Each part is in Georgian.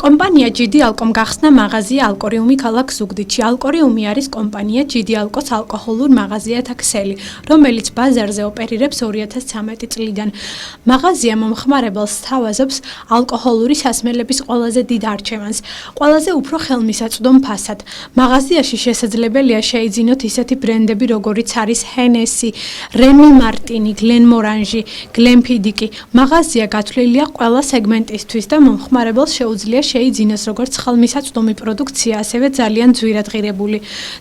კომპანია GD Alcom გახსნა მაღაზია ალკორიუმი ქალაქ ზუგდიდში. ალკორიუმი არის კომპანია GD Alcos ალკოჰოლურ მაღაზიათა ქსელი, რომელიც ბაზარზე ოპერირებს 2013 წლიდან. მაღაზია მომხმარებელს სთავაზობს ალკოჰოლური სასმელების ყველაზე დიდ არჩევანს, ყველაზე უფრო ხელმისაწვდომ ფასად. მაღაზიაში შესაძლებელია შეიძინოთ ისეთი ბრენდები, როგორიც არის Hennessy, Remy Martin, Glenmorangie, Glenfiddich. მაღაზია გათვლილია ყველა სეგმენტისთვის და მომხმარებელს შეუძლია შეიძინოს როგორც ხელმისაწვდომი პროდუქცია, ასევე ძალიან ძვირად ღირებული.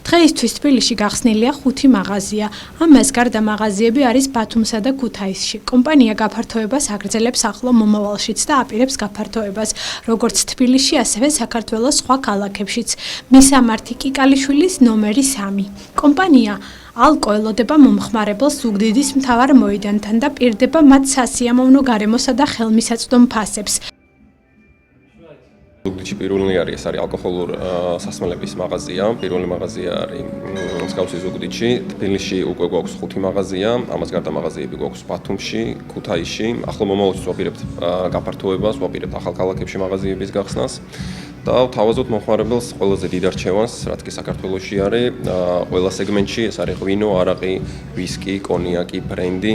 დღეისთვის თბილისში გახსნილია 5 მაღაზია. ამას გარდა მაღაზიები არის ბათუმსა და ქუთაისში. კომპანია გაფართოებას აგრძელებს ახლო მომავალშიც და აპირებს გაფართოებას, როგორც თბილისში, ასევე საქართველოს სხვა ქალაქებშიც. მისამართი კიკალიშვილის ნომერი 3. კომპანია ალკო ელოდება მომხმარებელს ზუგდიდის მთავარ მოედანთან და პირდება მათ სასიამოვნო გარემოსა და ხელმისაწვდომ ფასებს. ზუგდიდში პირველი არის ალკოჰოლურ სასმელების მაღაზია. პირველი მაღაზია არის მსგავსი ზუგდიდში. თბილისში უკვე გვაქვს 5 მაღაზია. ამას გარდა მაღაზიები გვაქვს ბათუმში, ქუთაისში. ახლო მომავალში ვაპირებთ გაფართოებას, ვაპირებთ ახალ ქალაქებში მაღაზიების გახსნას. და თავაზობთ მომხმარებელს ყველაზე დიდ არჩევანს, რაც კი საქართველოში არის, ყველა სეგმენტში, ეს არის ღვინო, არაყი, ვისკი, კონიაკი, ბრენდი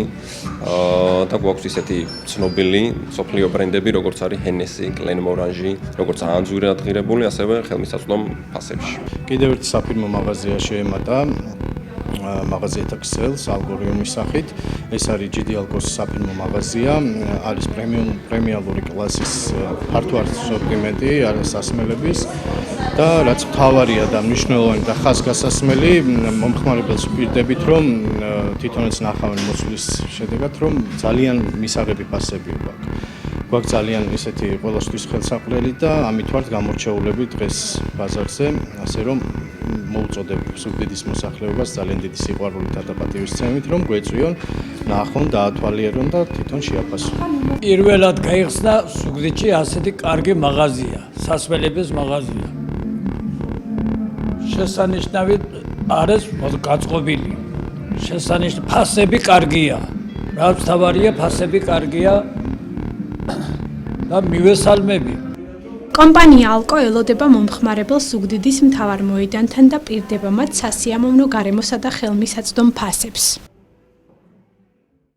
და გვაქვს ისეთი ცნობილი სოფლიო ბრენდები, როგორც არის Hennessy, Glenmorangie, როგორც ძალიან ძვირად ღირებული, ასევე ხელმისაწვდომ ფასებში. კიდევ ერთი საფირმო მაღაზია შეემატა მაღაზიათა ქსელს ალგორიუმის სახით. ეს არის GD Alcos საფირმო მაღაზია, არის პრემიალური კლასის ფართო ასორტიმენტი, არის სასმელების და რაც მთავარია და მნიშვნელოვანი და ხასგასასმელი, მომხმარებელს ვპირდებით, რომ თვითონაც ნახავენ მოსვლის შედეგად, რომ ძალიან მისაღები ფასები გვაქვს ძალიან ისეთი ყველასთვის ხელსაყრელი და ამით ვართ გამორჩეულები დღეს ბაზარზე, ასე რომ მოუწოდებ ზუგდიდის მოსახლეობას ძალიან დიდი სიყვარულითა და პატივისცემით, რომ გვეწვიონ, ნახონ, დაათვალიერონ და თვითონ შეაფასონ. პირველად გაიხსნა ზუგდიდში ასეთი კარგი მაღაზია, სასმელების მაღაზია. შესანიშნავი არის გაწყობილი. ფასები კარგია. რაც თავარია, ფასები კარგია და მივესალმები. კომპანია ალკო ელოდება მომხმარებელს ზუგდიდის მთავარ მოედანთან და პირდება მათ სასიამოვნო გარემოსა და ხელმისაწვდომ ფასებს.